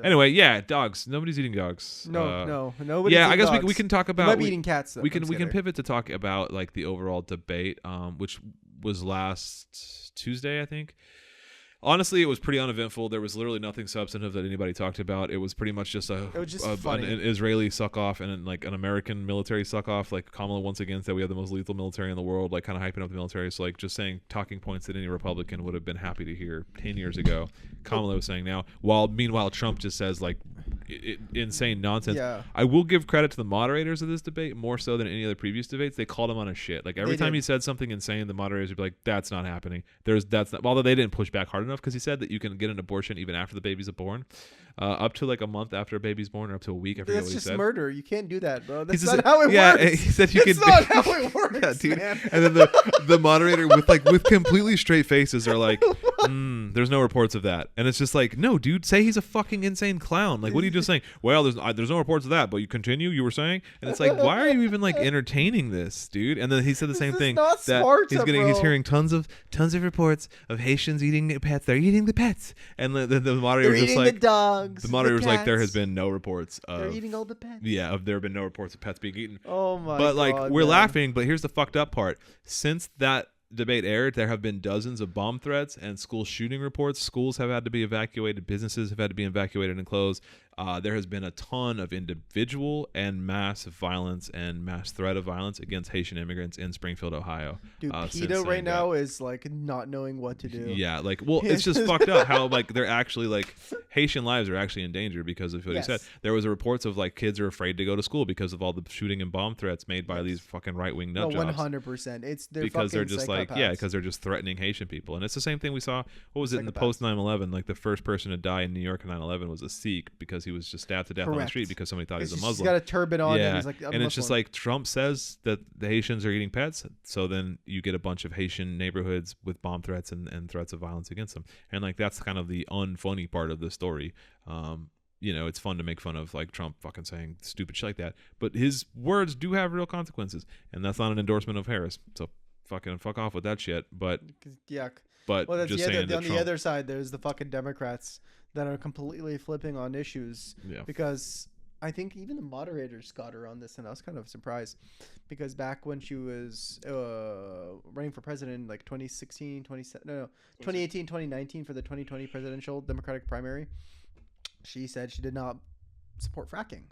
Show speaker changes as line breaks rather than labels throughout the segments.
that.
Anyway, yeah, dogs. Nobody's eating dogs.
No, nobody's
yeah,
eating
I guess
dogs.
we can talk
They
about.
might be eating cats. Though,
we can
consider.
pivot to talk about like the overall debate, which was last Tuesday, I think. Honestly, it was pretty uneventful. There was literally nothing substantive that anybody talked about. It was pretty much just
It was just funny.
an Israeli suck off and like an American military suck off. Like Kamala once again said we have the most lethal military in the world, like kind of hyping up the military. So like just saying talking points that any Republican would have been happy to hear 10 years ago. Kamala was saying now, meanwhile Trump just says like insane nonsense.
Yeah.
I will give credit to the moderators of this debate more so than any other previous debates. They called him on his shit. Like every time he said something insane, the moderators would be like, "That's not happening." That's not. Although they didn't push back hard enough because he said that you can get an abortion even after the baby's born, up to like a month after a baby's born, or up to a week. I forget what he said.
That's just murder. You can't do that, bro. That's
He
not how it
yeah,
works.
he said you
That's
can.
not how it works,
Yeah, dude.
man.
And then the moderator with completely straight faces are like, "There's no reports of that," and it's just like, no, dude, say he's a fucking insane clown. Like, what are you just saying? Well, there's no reports of that, but you continue. You were saying, and it's like, why are you even like entertaining this, dude? And then he said the same thing
not
that
Sparta,
he's
bro.
hearing tons of reports of Haitians eating pets. They're eating the pets, and the moderator
They're
was just
eating
like,
the dogs.
the moderator was like, there has
cats.
been no reports
They're
of
eating all the pets.
there have been no reports of pets being eaten.
Oh my god.
But like we're
man.
laughing, but here's the fucked up part. Since that debate aired, there have been dozens of bomb threats and school shooting reports. Schools have had to be evacuated. Businesses have had to be evacuated and closed. There has been a ton of individual and mass violence and mass threat of violence against Haitian immigrants in Springfield, Ohio.
Dude,
since
PETA
saying
right
that.
now is like not knowing what to do.
Yeah, like, well, it's just fucked up how like they're actually like Haitian lives are actually in danger because of what he said. There was reports of like kids are afraid to go to school because of all the shooting and bomb threats made by these fucking right wing nut jobs.
100%. It's they're
Because they're
fucking
just
psychopaths.
like, yeah, because they're just threatening Haitian people. And it's the same thing we saw. What was it in the
Psychopaths.
post 9/11? Like the first person to die in New York in 9/11 was a Sikh because he was just stabbed to death on the
Correct.
street because somebody thought he was a
He's
Muslim.
got a turban on
Yeah,
and he's like,
and it's just like Trump says that the Haitians are eating pets, so then you get a bunch of Haitian neighborhoods with bomb threats and threats of violence against them, and like that's kind of the unfunny part of the story. You know, it's fun to make fun of like Trump fucking saying stupid shit like that, but his words do have real consequences, and that's not an endorsement of Harris. So fucking fuck off with that shit. But
yuck.
but
Well, that's
just
the other,
saying that
on
Trump,
the other side, there's the fucking Democrats that are completely flipping on issues
yeah.
because I think even the moderators got her on this, and I was kind of surprised because back when she was running for president in like 2018, 2019 for the 2020 presidential Democratic primary, she said she did not support fracking.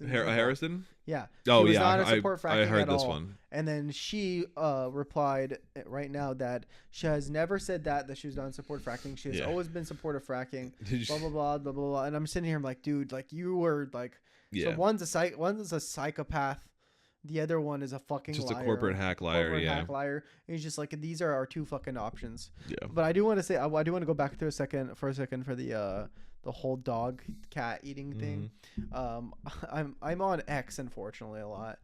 Harris didn't?
Yeah.
Oh
she was
yeah,
not a support fracking
I heard
at
this
all.
one.
And then she replied right now that she has never said that she was not in support of fracking. She has always been support of fracking. Blah blah blah blah blah blah. And I'm sitting here, I'm like, dude, like you were like, so one's a psychopath, the other one is a fucking
just
liar.
a corporate hack liar.
Corporate
Yeah.
hack liar. And he's just like, these are our two fucking options.
Yeah.
But I do want to say, I do want to go back to for a second for the whole dog cat eating thing. I'm on X unfortunately a lot.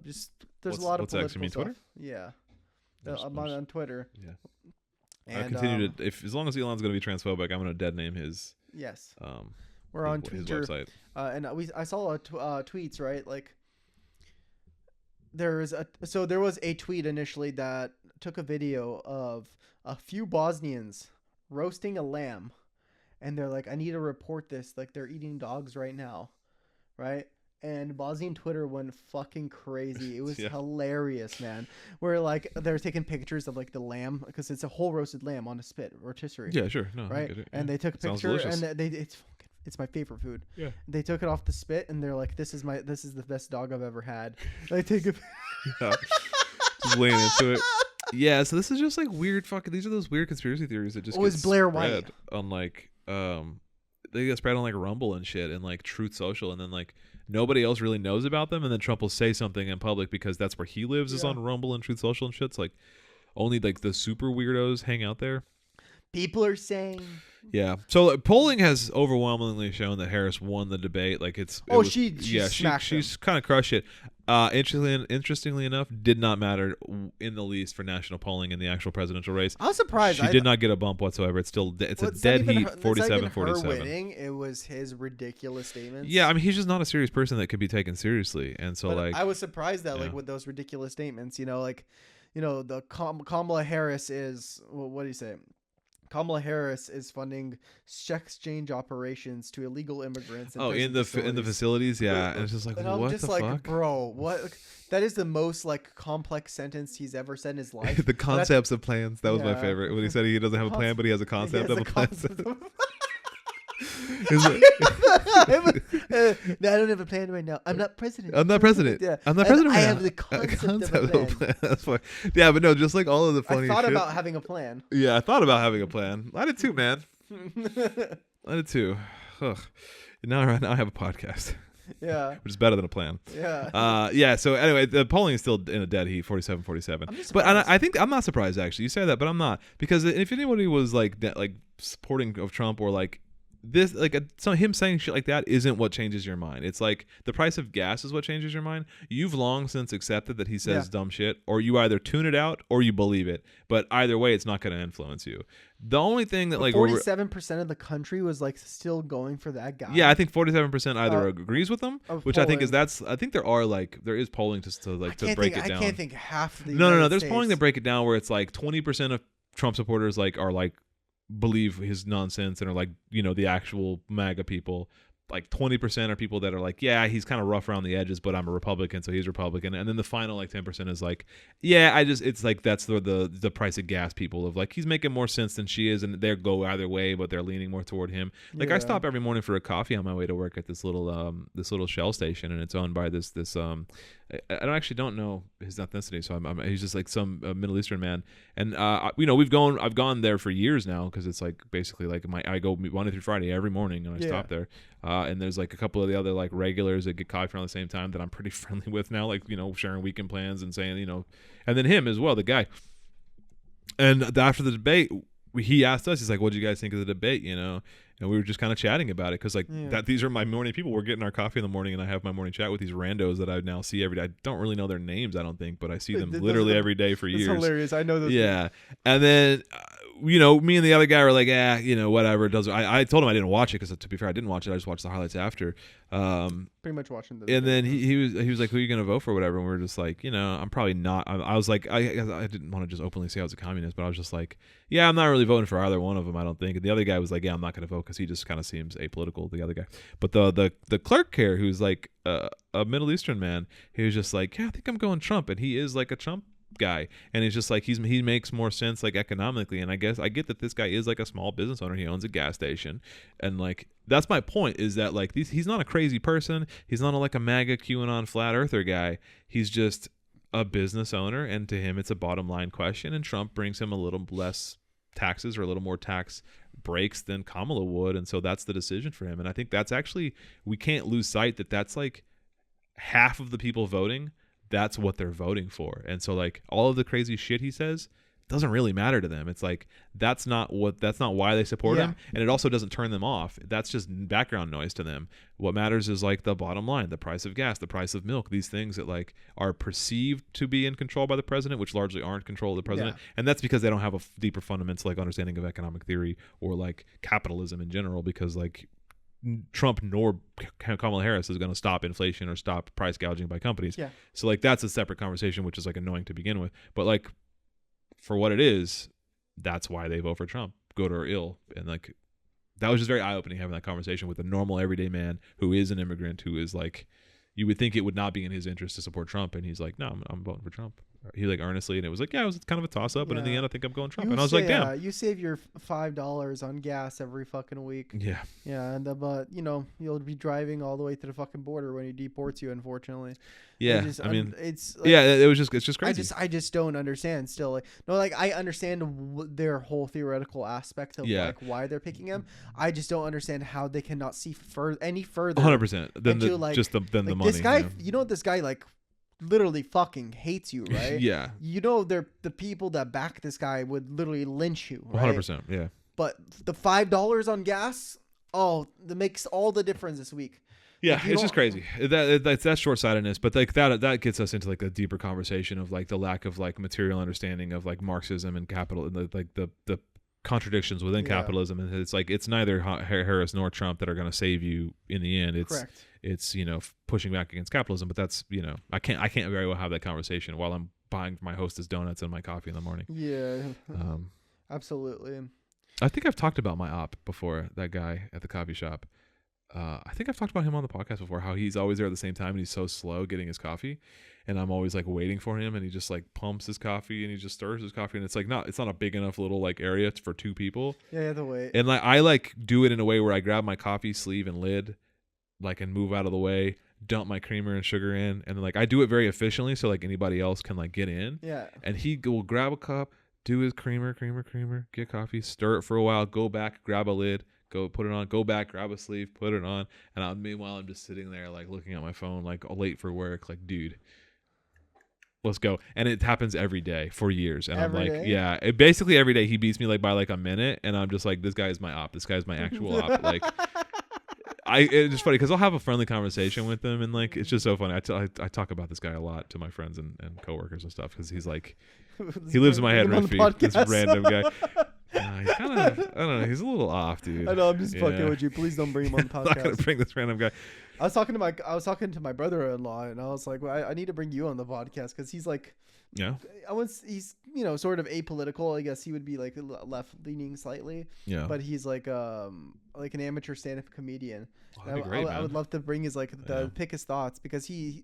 Just there's a lot of
what's X? You
political
mean
stuff.
Twitter?
Yeah. I'm on Twitter.
Yeah.
And,
I continue to as long as Elon's going to be transphobic, I'm going to dead name his.
Yes.
We're
on
his
Twitter.
website.
And I saw tweets, right? Like there was a tweet initially that took a video of a few Bosnians roasting a lamb, and they're like, I need to report this, like they're eating dogs right now, right? And Bosnian Twitter went fucking crazy. It was hilarious, man. Where like they're taking pictures of like the lamb because it's a whole roasted lamb on a spit rotisserie.
Yeah, sure. No,
right. And they took a picture, and it's my favorite food.
Yeah.
They took it off the spit, and they're like, this is the best dog I've ever had. They take a
just laying into it. Yeah, so this is just like weird fucking. These are those weird conspiracy theories that just
was
get
Blair
spread
White
on like they get spread on like Rumble and shit and like Truth Social, and then like nobody else really knows about them, and then Trump will say something in public because that's where he lives is on Rumble and Truth Social and shit. It's like only like the super weirdos hang out there.
People are saying.
Yeah. So polling has overwhelmingly shown that Harris won the debate. Like she's kind of crushed it. Interestingly enough, did not matter in the least for national polling in the actual presidential race.
I was surprised.
She did not get a bump whatsoever. It's still a dead heat, 47-47.
Her winning, it was his ridiculous statements.
Yeah, I mean he's just not a serious person that could be taken seriously, and so like
I was surprised that like with those ridiculous statements, the Kamala Harris is what do you say? Kamala Harris is funding sex exchange operations to illegal immigrants.
In the facilities, yeah. And it's just like,
and
what
I'm just
the
like,
fuck?
bro, what? That is the most like complex sentence he's ever said in his life.
The concepts of plans. That was my
Yeah.
favorite. When he said he doesn't have a plan, but he has a concept of a plan.
No, I don't have a plan right now. I'm not president.
I'm not president.
Yeah.
I'm not president.
I
right
have
now.
the concept of a plan.
That's fine. Yeah, but no, just like all of the funny
I thought
shit.
about having a plan.
Yeah, I thought about having a plan. I did too, man. I did too. Ugh. Now I have a podcast,
Yeah.
which is better than a plan.
Yeah.
Yeah. So anyway, the polling is still in a dead heat, 47-47.
I'm just
But
surprised.
I think I'm not surprised actually. You say that, but I'm not, because if anybody was like supporting of Trump, or like this, like him saying shit like that isn't what changes your mind. It's like the price of gas is what changes your mind. You've long since accepted that he says dumb shit, or you either tune it out or you believe it. But either way, it's not going to influence you. The only thing that
47% of the country was like still going for that guy.
yeah, I think 47% either agrees with them, which I think is
polling.
I think there is polling to break it down.
I can't think half the
No.
United
There's
States.
polling to break it down where it's like 20% of Trump supporters are believe his nonsense and are like, the actual MAGA people. Like 20% are people that are like, yeah, he's kind of rough around the edges, but I'm a Republican, so he's Republican. And then the final 10% is like, yeah, it's like that's the price of gas people of like, he's making more sense than she is, and they go either way, but they're leaning more toward him. Like I stop every morning for a coffee on my way to work at this little Shell station, and it's owned by this I don't know his ethnicity, so he's just like some Middle Eastern man, and I've gone there for years now, because it's like basically like I go Monday through Friday every morning, and I stop there. And there's like a couple of the other like regulars that get coffee around the same time that I'm pretty friendly with now, like sharing weekend plans and saying and then him as well, the guy. And after the debate, he asked us, he's like, "What do you guys think of the debate?" And we were just kind of chatting about it, because these are my morning people. We're getting our coffee in the morning, and I have my morning chat with these randos that I now see every day. I don't really know their names, I don't think, but I see them literally every day for years.
It's hilarious. I know those.
Yeah, and then me and the other guy were like, whatever. It doesn't. I told him I didn't watch it, because to be fair, I didn't watch it. I just watched the highlights after.
Pretty much watching this.
And then he was like, "Who are you gonna vote for?" Whatever. And we were just like, I'm probably not. I was like, I didn't want to just openly say I was a communist, but I was just like, yeah, I'm not really voting for either one of them, I don't think. And the other guy was like, yeah, I'm not gonna vote, because he just kind of seems apolitical, the other guy. But the clerk here, who's like a Middle Eastern man, he was just like, yeah, I think I'm going Trump, and he is like a Trump guy, and it's just like he makes more sense like economically. And I guess I get that this guy is like a small business owner. He owns a gas station, and like that's my point, is that like he's not a crazy person. He's not like a MAGA QAnon flat earther guy. He's just a business owner, and to him it's a bottom line question, and Trump brings him a little less taxes or a little more tax breaks than Kamala would, and so that's the decision for him. And I think that's actually, we can't lose sight that that's like half of the people voting, that's what they're voting for. And so like all of the crazy shit he says doesn't really matter to them. It's like that's not why they support him, and it also doesn't turn them off. That's just background noise to them. What matters is like the bottom line, the price of gas, the price of milk, these things that like are perceived to be in control by the president, which largely aren't control of the president. And that's because they don't have a deeper fundamental like understanding of economic theory or like capitalism in general, because like Trump nor Kamala Harris is going to stop inflation or stop price gouging by companies. So like that's a separate conversation, which is like annoying to begin with. But like for what it is, that's why they vote for Trump, good or ill. And like that was just very eye-opening, having that conversation with a normal everyday man who is an immigrant, who is like, you would think it would not be in his interest to support Trump, and he's like, no, I'm voting for Trump. He like earnestly, and it was like, it was kind of a toss-up, and in the end I think I'm going Trump. And I was like, damn,
you save your $5 on gas every fucking week. And but you'll be driving all the way to the fucking border when he deports you, unfortunately.
It's like, it's just crazy.
I just don't understand still. Like, no, like I understand their whole theoretical aspect of like why they're picking him. I just don't understand how they cannot see any further.
100% than the
like,
the money.
This guy, this guy like literally fucking hates you, right? They're the people that back this guy would literally lynch you, right?
100%. Yeah.
But the $5 on gas, that makes all the difference this week.
Yeah, it's just crazy. That's short-sightedness, but like that gets us into like a deeper conversation of like the lack of like material understanding of like Marxism and capital, and the contradictions within capitalism. And it's like it's neither Harris nor Trump that are going to save you in the end. It's pushing back against capitalism, but that's I can't very well have that conversation while I'm buying my Hostess donuts and my coffee in the morning.
Absolutely.
I think I've talked about my op before. That guy at the coffee shop. I think I've talked about him on the podcast before. How he's always there at the same time and he's so slow getting his coffee, and I'm always like waiting for him, and he just like pumps his coffee and he just stirs his coffee, and it's not a big enough little like area for 2 people.
Yeah, the way.
And like I like do it in a way where I grab my coffee sleeve and lid, like, and move out of the way, dump my creamer and sugar in, and like I do it very efficiently so like anybody else can like get in.
Yeah.
And he will grab a cup, do his creamer, get coffee, stir it for a while, go back, grab a lid, go put it on, go back, grab a sleeve, put it on, and meanwhile I'm just sitting there like looking at my phone, like late for work, like, dude, let's go. And it happens every day for years, and
Every
I'm like,
day?
yeah, basically every day he beats me like by like a minute, and I'm just like, this guy is my op, this guy's my actual op. Like, it's just funny because I'll have a friendly conversation with him, and like it's just so funny. I talk about this guy a lot to my friends and coworkers and stuff because he's like, he lives in my head rent free. This random guy. He's kind of, I don't know. He's a little off, dude.
I know. I'm just fucking with you. Please don't bring him on the
I'm not gonna
podcast.
bring this random guy.
I was talking to my brother-in-law, and I was like, well, I need to bring you on the podcast because he's like,
Yeah,
he's sort of apolitical. I guess he would be like left-leaning slightly,
yeah.
but he's like an amateur stand-up comedian.
Oh, that'd be great,
I
man.
would love to bring his pick his thoughts because he's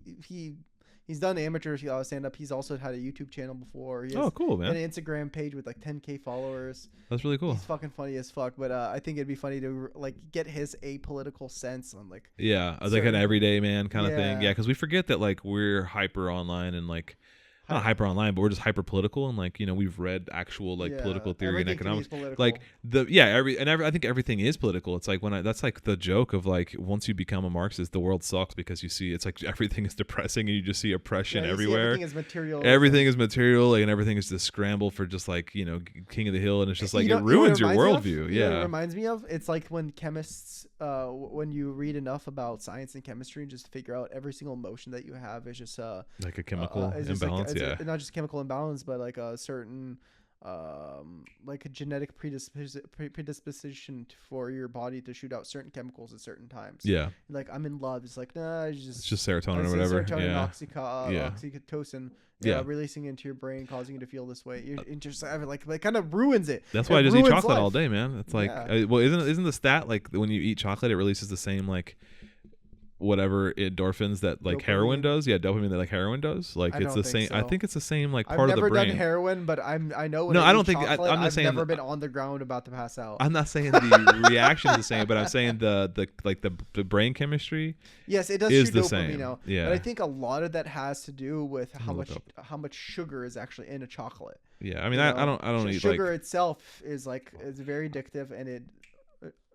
done amateur stand-up. He's also had a YouTube channel before. He has
Cool, man.
an Instagram page with like 10K followers.
That's really cool.
He's fucking funny as fuck. But I think it'd be funny to like get his apolitical sense on like.
Yeah, like an everyday man kind of thing.
Yeah.
Yeah, because we forget that like we're hyper online and like not hyper online, but we're just hyper political, and like we've read actual like political theory and economics. Like I think everything is political. It's like that's like the joke of like once you become a Marxist, the world sucks because you see it's like everything is depressing and you just see oppression everywhere.
Everything is material.
Everything is material, like, and everything is this scramble for just like king of the hill, and it's just like it ruins your worldview. Yeah,
it reminds me of it's like when chemists, when you read enough about science and chemistry and just figure out every single motion that you have is just
like a chemical imbalance.
Not just chemical imbalance, but like a certain like a genetic predisposition for your body to shoot out certain chemicals at certain times.
Yeah,
like I'm in love. It's like nah, it's just
serotonin or whatever.
Serotonin, oxytocin. Releasing into your brain, causing you to feel this way. You're just like kind of ruins it.
That's why I just eat chocolate
life
all day, man. It's like, well, isn't the stat like when you eat chocolate, it releases the same like whatever endorphins that like heroin does? Yeah, dopamine that like heroin does. Like it's the same. So. I think it's the same like part of the brain.
I've never done heroin, but I know.
No, I don't think. I'm just saying.
I've never been on the ground about to pass out.
I'm not saying the reaction is the same, but I'm saying the brain chemistry.
Yes, it does.
Is the
dopamine
same.
Now,
yeah,
but I think a lot of that has to do with how much sugar is actually in a chocolate.
Yeah, I mean, I don't eat
sugar
like,
itself is very addictive, and it.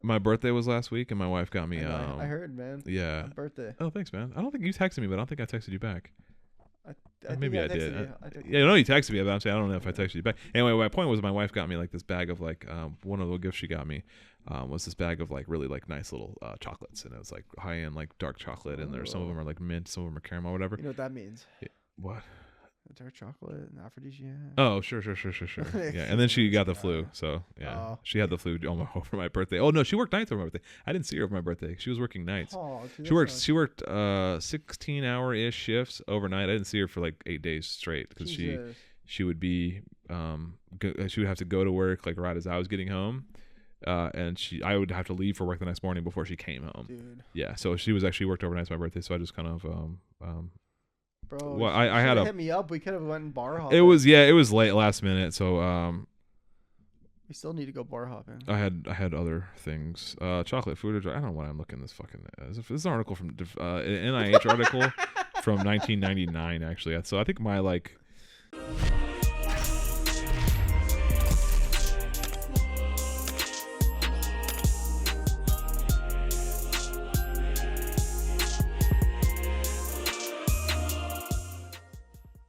My birthday was last week, and my wife got me.
I heard, man.
Yeah.
Happy birthday.
Oh, thanks, man. I don't think you texted me, but I don't think I texted you back.
Maybe I did.
Yeah, I know you texted me, but I'm saying I don't know if I texted you back. Anyway, my point was my wife got me like this bag of like one of the gifts she got me was this bag of like really like nice little chocolates, and it was like high end like dark chocolate, and there's some of them are like mint, some of them are caramel, whatever.
You know what that means?
What?
Dark chocolate and aphrodisiac.
Oh, sure. Yeah, and then she got the flu, so yeah, she had the flu over my birthday. Oh no, she worked nights over my birthday. I didn't see her over my birthday. She was working nights.
Oh, dude,
she worked 16-hour-ish shifts overnight. I didn't see her for like 8 days straight because she would be she would have to go to work like right as I was getting home. And I would have to leave for work the next morning before she came home.
Dude.
Yeah, so she was actually worked overnight my birthday, so I just kind of
Bro,
well, I had
hit me up. We could have went and bar hopping.
It was late last minute, so
we still need to go bar hopping.
I had other things, chocolate food. I don't know why I'm looking this fucking. This is an article from an NIH article from 1999 actually. So I think my like